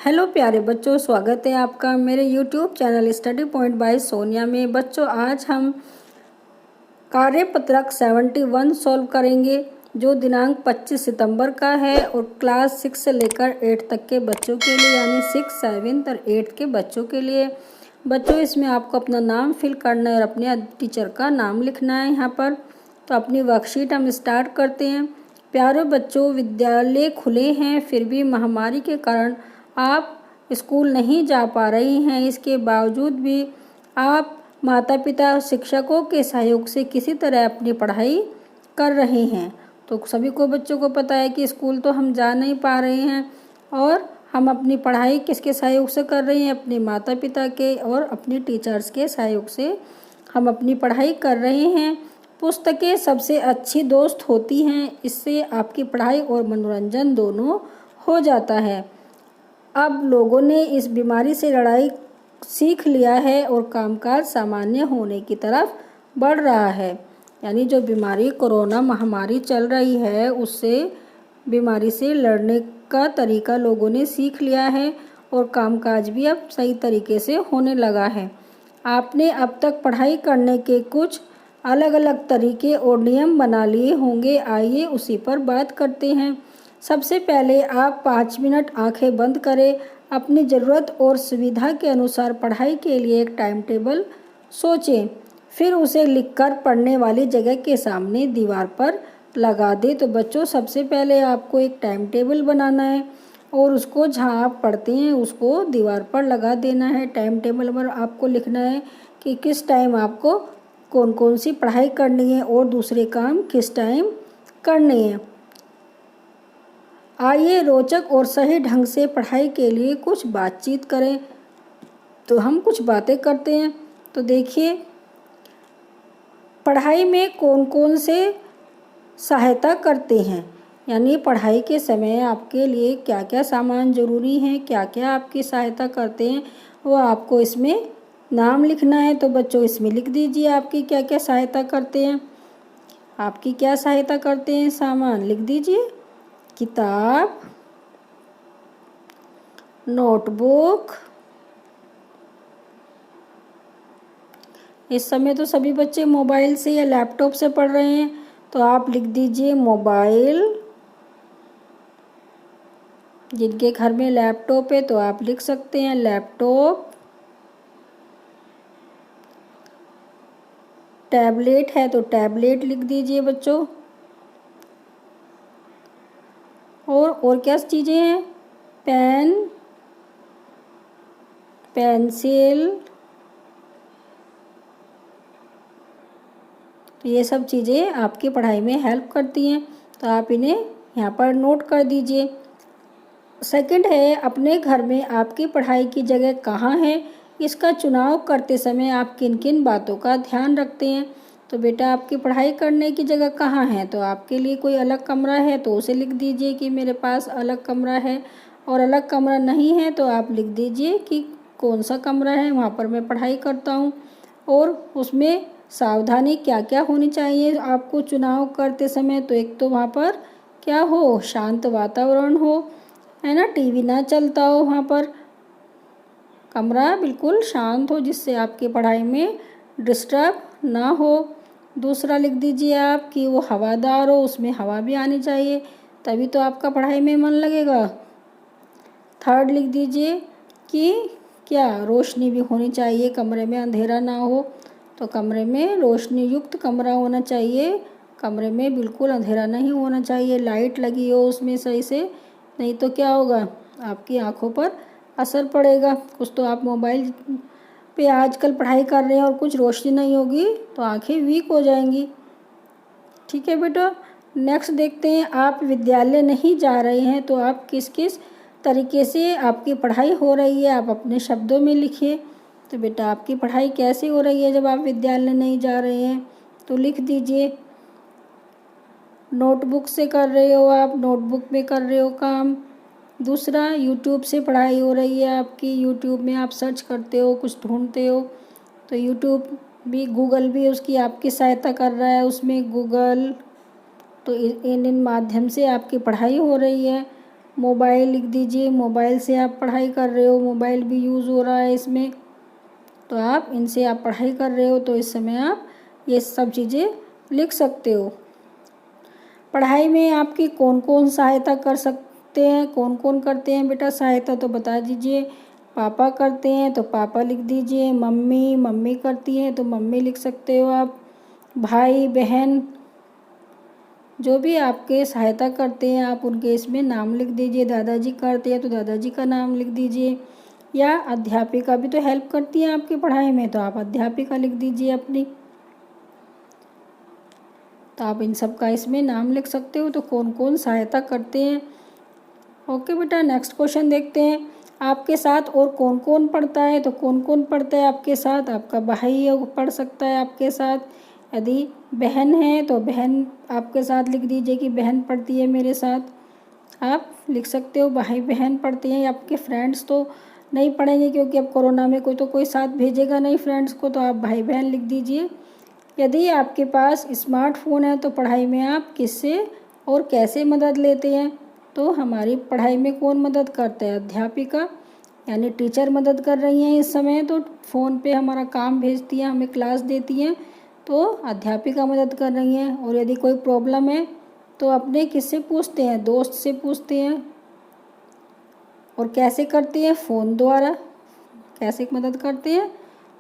Hello प्यारे बच्चों, स्वागत है आपका मेरे YouTube channel study point by Sonia में। बच्चों, आज हम कार्यपत्रक 71 सॉल्व करेंगे जो दिनांक 25 सितंबर का है और क्लास 6 से लेकर 8 तक के बच्चों के लिए, यानी 6, 7 और 8 के बच्चों के लिए। बच्चों, इसमें आपको अपना नाम फिल करना है और अपने टीचर का नाम लिखना है यहाँ पर। तो अपनी वर्कशीट हम स्टार्ट करते हैं। प्यारे बच्चों, विद्यालय खुले हैं, फिर भी महामारी के कारण आप स्कूल नहीं जा पा रही हैं। इसके बावजूद भी आप माता पिता शिक्षकों के सहयोग से किसी तरह अपनी पढ़ाई कर रहे हैं। तो सभी को बच्चों को पता है कि स्कूल तो हम जा नहीं पा रहे हैं और हम अपनी पढ़ाई किसके सहयोग से कर रहे हैं, अपने माता पिता के और अपने टीचर्स के सहयोग से हम अपनी पढ़ाई कर रहे हैं। पुस्तकें सबसे अच्छी दोस्त होती हैं, इससे आपकी पढ़ाई और मनोरंजन दोनों हो जाता है। अब लोगों ने इस बीमारी से लड़ाई सीख लिया है और कामकाज सामान्य होने की तरफ बढ़ रहा है। यानी जो बीमारी कोरोना महामारी चल रही है, उससे बीमारी से लड़ने का तरीका लोगों ने सीख लिया है और कामकाज भी अब सही तरीके से होने लगा है। आपने अब तक पढ़ाई करने के कुछ अलग अलग तरीके और नियम बना लिए होंगे। आइए उसी पर बात करते हैं। सबसे पहले आप 5 मिनट आंखें बंद करें। अपनी ज़रूरत और सुविधा के अनुसार पढ़ाई के लिए एक टाइम टेबल सोचें, फिर उसे लिखकर पढ़ने वाली जगह के सामने दीवार पर लगा दें। तो बच्चों, सबसे पहले आपको एक टाइम टेबल बनाना है और उसको जहाँ आप पढ़ते हैं उसको दीवार पर लगा देना है। टाइम टेबल पर आपको लिखना है कि किस टाइम आपको कौन कौन सी पढ़ाई करनी है और दूसरे काम किस टाइम करने हैं। आइए रोचक और सही ढंग से पढ़ाई के लिए कुछ बातचीत करें। तो हम कुछ बातें करते हैं। तो देखिए, पढ़ाई में कौन कौन से सहायता करते हैं, यानी पढ़ाई के समय आपके लिए क्या क्या सामान ज़रूरी हैं, क्या क्या आपकी सहायता करते हैं, वो आपको इसमें नाम लिखना है। तो बच्चों, इसमें लिख दीजिए आपकी क्या क्या सहायता करते हैं। आपकी क्या सहायता करते हैं सामान, लिख दीजिए। किताब, नोटबुक। इस समय तो सभी बच्चे मोबाइल से या लैपटॉप से पढ़ रहे हैं, तो आप लिख दीजिए मोबाइल। जिनके घर में लैपटॉप है तो आप लिख सकते हैं लैपटॉप। टैबलेट है तो टैबलेट लिख दीजिए बच्चों। और क्या चीज़ें हैं, पेन, पेंसिल। तो ये सब चीज़ें आपकी पढ़ाई में हेल्प करती हैं, तो आप इन्हें यहाँ पर नोट कर दीजिए। सेकंड है, अपने घर में आपकी पढ़ाई की जगह कहाँ है, इसका चुनाव करते समय आप किन किन बातों का ध्यान रखते हैं। तो बेटा, आपकी पढ़ाई करने की जगह कहाँ है, तो आपके लिए कोई अलग कमरा है तो उसे लिख दीजिए कि मेरे पास अलग कमरा है, और अलग कमरा नहीं है तो आप लिख दीजिए कि कौन सा कमरा है, वहाँ पर मैं पढ़ाई करता हूँ। और उसमें सावधानी क्या क्या होनी चाहिए आपको चुनाव करते समय। तो एक तो वहाँ पर क्या हो, शांत वातावरण हो, है ना, टीवी ना चलता हो, वहाँ पर कमरा बिल्कुल शांत हो जिससे आपकी पढ़ाई में डिस्टर्ब ना हो। दूसरा लिख दीजिए आप कि वो हवादार हो, उसमें हवा भी आनी चाहिए, तभी तो आपका पढ़ाई में मन लगेगा। थर्ड लिख दीजिए कि क्या रोशनी भी होनी चाहिए, कमरे में अंधेरा ना हो। तो कमरे में रोशनी युक्त कमरा होना चाहिए, कमरे में बिल्कुल अंधेरा नहीं होना चाहिए, लाइट लगी हो उसमें सही से, नहीं तो क्या होगा, आपकी आंखों पर असर पड़ेगा। कुछ तो आप मोबाइल पे आजकल पढ़ाई कर रहे हैं और कुछ रोशनी नहीं होगी तो आंखें वीक हो जाएंगी। ठीक है बेटा, नेक्स्ट देखते हैं। आप विद्यालय नहीं जा रहे हैं तो आप किस किस तरीके से आपकी पढ़ाई हो रही है, आप अपने शब्दों में लिखिए। तो बेटा, आपकी पढ़ाई कैसे हो रही है जब आप विद्यालय नहीं जा रहे हैं, तो लिख दीजिए। नोटबुक से कर रहे हो आप, नोटबुक में कर रहे हो काम। दूसरा, यूट्यूब से पढ़ाई हो रही है आपकी, यूट्यूब में आप सर्च करते हो, कुछ ढूंढते हो, तो यूट्यूब भी, गूगल भी उसकी आपकी सहायता कर रहा है, उसमें गूगल, तो इन माध्यम से आपकी पढ़ाई हो रही है। मोबाइल लिख दीजिए, मोबाइल से आप पढ़ाई कर रहे हो, मोबाइल भी यूज़ हो रहा है इसमें, तो आप इनसे आप पढ़ाई कर रहे हो तो इस समय आप ये सब चीज़ें लिख सकते हो। पढ़ाई में आपकी कौन कौन सहायता कर सकते हैं, कौन कौन करते हैं बेटा सहायता, तो बता दीजिए। पापा करते हैं तो पापा लिख दीजिए, मम्मी करती हैं तो मम्मी लिख सकते हो आप, भाई बहन जो भी आपके सहायता करते हैं आप उनके इसमें नाम लिख दीजिए। दादाजी करते हैं तो दादाजी का नाम लिख दीजिए, या अध्यापिका भी तो हेल्प करती है आपकी पढ़ाई में तो आप अध्यापिका लिख दीजिए अपनी। तो आप इन सब का इसमें नाम लिख सकते हो तो कौन कौन सहायता करते हैं। ओके बेटा, नेक्स्ट क्वेश्चन देखते हैं। आपके साथ और कौन कौन पढ़ता है, तो कौन कौन पढ़ता है आपके साथ, आपका भाई है वो पढ़ सकता है आपके साथ। यदि बहन है तो बहन आपके साथ लिख दीजिए कि बहन पढ़ती है मेरे साथ, आप लिख सकते हो भाई बहन पढ़ते हैं। आपके फ्रेंड्स तो नहीं पढ़ेंगे क्योंकि अब कोरोना में कोई साथ भेजेगा नहीं फ्रेंड्स को, तो आप भाई बहन लिख दीजिए। यदि आपके पास स्मार्टफोन है तो पढ़ाई में आप किससे और कैसे मदद लेते हैं, तो हमारी पढ़ाई में कौन मदद करता है, अध्यापिका यानी टीचर मदद कर रही हैं इस समय, तो फ़ोन पे हमारा काम भेजती हैं, हमें क्लास देती हैं, तो अध्यापिका मदद कर रही हैं। और यदि कोई प्रॉब्लम है तो अपने किससे पूछते हैं, दोस्त से पूछते हैं। और कैसे करते हैं, फ़ोन द्वारा। कैसे मदद करते हैं,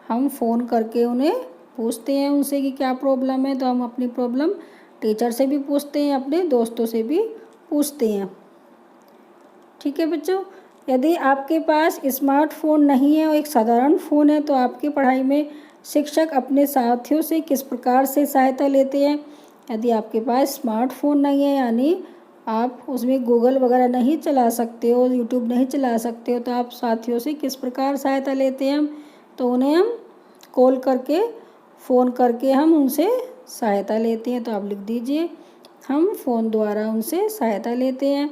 हम फ़ोन करके उन्हें पूछते हैं उनसे कि क्या प्रॉब्लम है, तो हम अपनी प्रॉब्लम टीचर से भी पूछते हैं, अपने दोस्तों से भी पूछते हैं। ठीक है बच्चों, यदि आपके पास स्मार्टफोन नहीं है और एक साधारण फ़ोन है तो आपकी पढ़ाई में शिक्षक अपने साथियों से किस प्रकार से सहायता लेते हैं। यदि आपके पास स्मार्टफोन नहीं है यानी आप उसमें गूगल वगैरह नहीं चला सकते हो, यूट्यूब नहीं चला सकते हो, तो आप साथियों से किस प्रकार सहायता लेते हैं हम, तो उन्हें हम कॉल करके फ़ोन करके हम उनसे सहायता लेते हैं। तो आप लिख दीजिए, हम फ़ोन द्वारा उनसे सहायता लेते हैं।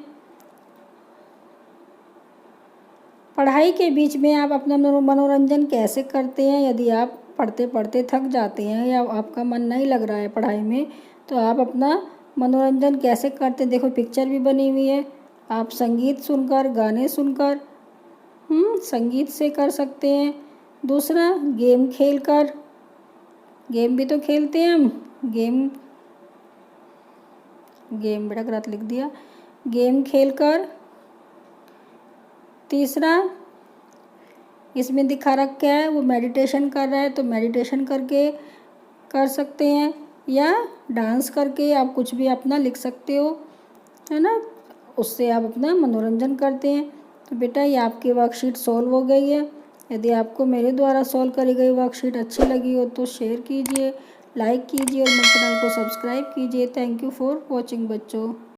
पढ़ाई के बीच में आप अपना मनोरंजन कैसे करते हैं। यदि आप पढ़ते पढ़ते थक जाते हैं या आपका मन नहीं लग रहा है पढ़ाई में, तो आप अपना मनोरंजन कैसे करते हैं। देखो पिक्चर भी बनी हुई है, आप संगीत सुनकर, गाने सुनकर, संगीत से कर सकते हैं। दूसरा, गेम खेलकर, गेम भी तो खेलते हैं हम, गेम बेटा गलत लिख दिया, गेम खेलकर। तीसरा, इसमें दिखा रखा है वो मेडिटेशन कर रहा है तो मेडिटेशन करके कर सकते हैं, या डांस करके आप कुछ भी अपना लिख सकते हो, है ना, उससे आप अपना मनोरंजन करते हैं। तो बेटा ये आपकी वर्कशीट सॉल्व हो गई है। यदि आपको मेरे द्वारा सॉल्व करी गई वर्कशीट अच्छी लगी हो तो शेयर कीजिए, लाइक कीजिए और मेरे चैनल को सब्सक्राइब कीजिए। थैंक यू फॉर वॉचिंग बच्चों।